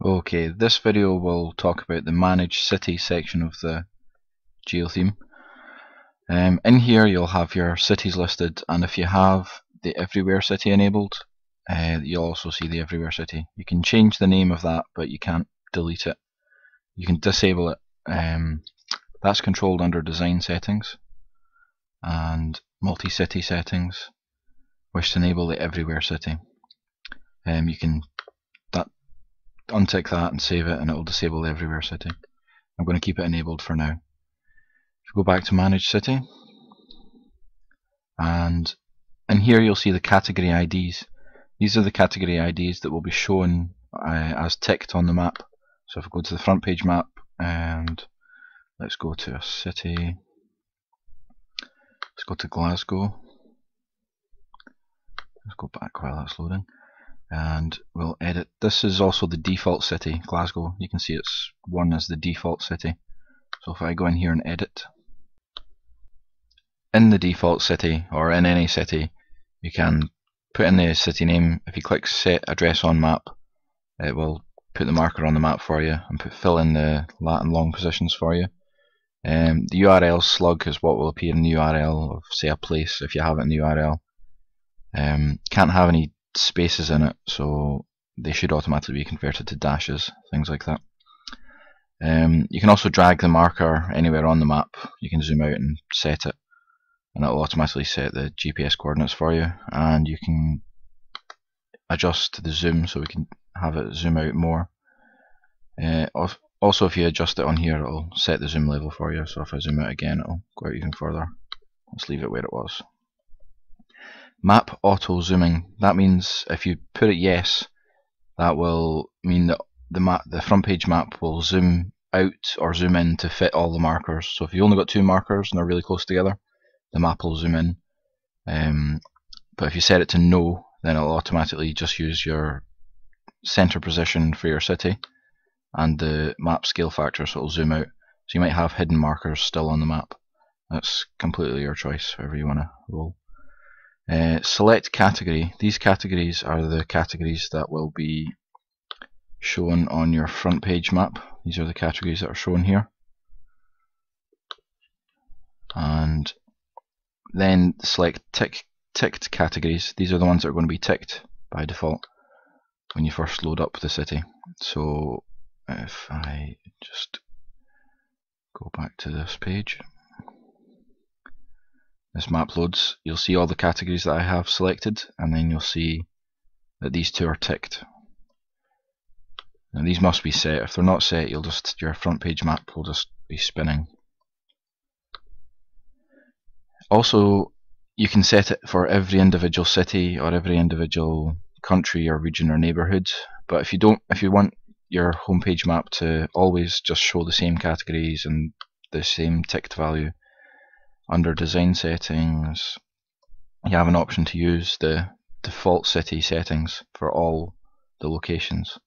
Okay, this video will talk about the Manage City section of the GeoTheme. In here you'll have your cities listed, and if you have the Everywhere City enabled, you'll also see the Everywhere City. You can change the name of that, but you can't delete it. You can disable it. That's controlled under Design Settings and Multi-City Settings. Wish to enable the Everywhere City. You can untick that and save it, and it will disable the Everywhere City. I'm going to keep it enabled for now. If we go back to Manage City, and in here you'll see the category IDs. These are the category IDs that will be shown as ticked on the map. So if we go to the front page map, and let's go to a city, let's go to Glasgow. Let's go back while that's loading, and we'll edit. This is also the default city, Glasgow. You can see it's one as the default city. So if I go in here and edit, in the default city, or in any city, you can put in the city name. If you click Set Address on Map, it will put the marker on the map for you and fill in the lat and long positions for you. The URL slug is what will appear in the URL of, say, a place if you have it in the URL. Can't have any spaces in it, so they should automatically be converted to dashes, things like that. You can also drag the marker anywhere on the map. You can zoom out and set it, and it will automatically set the GPS coordinates for you, and you can adjust the zoom so we can have it zoom out more. Also, if you adjust it on here, it will set the zoom level for you, so if I zoom out again, it will go out even further. Let's leave it where it was. Map auto zooming. That means if you put it yes, that will mean that the front page map will zoom out or zoom in to fit all the markers. So if you've only got two markers and they're really close together, the map will zoom in. But if you set it to no, then it'll automatically just use your center position for your city and the map scale factor, so it'll zoom out. So you might have hidden markers still on the map. That's completely your choice, however you want to roll. Select category. These categories are the categories that will be shown on your front page map. These are the categories that are shown here. And then select ticked categories. These are the ones that are going to be ticked by default when you first load up the city. So if I just go back to this page, this map loads, you'll see all the categories that I have selected, and then you'll see that these two are ticked. Now these must be set. If they're not set, your front page map will just be spinning. Also, you can set it for every individual city or every individual country or region or neighbourhood. But if you want your homepage map to always just show the same categories and the same ticked value, under Design Settings, you have an option to use the default city settings for all the locations.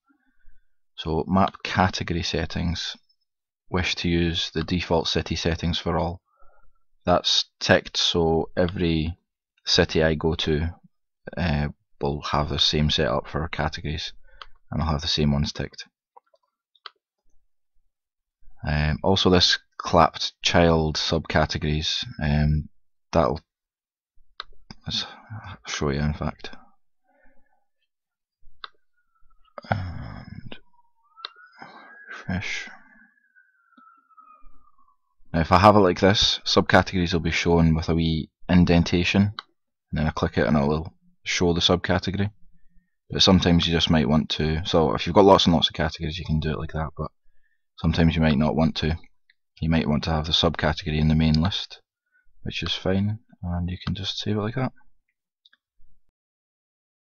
So Map Category Settings, wish to use the default city settings for all. That's ticked, so every city I go to will have the same setup for categories, and I'll have the same ones ticked. Also, this clapped child subcategories, let's show you in fact. And refresh. Now if I have it like this, subcategories will be shown with a wee indentation, and then I click it and it will show the subcategory. But sometimes you just might want to, so if you've got lots and lots of categories you can do it like that, but sometimes you might not want to. You might want to have the subcategory in the main list, which is fine, and you can just save it like that.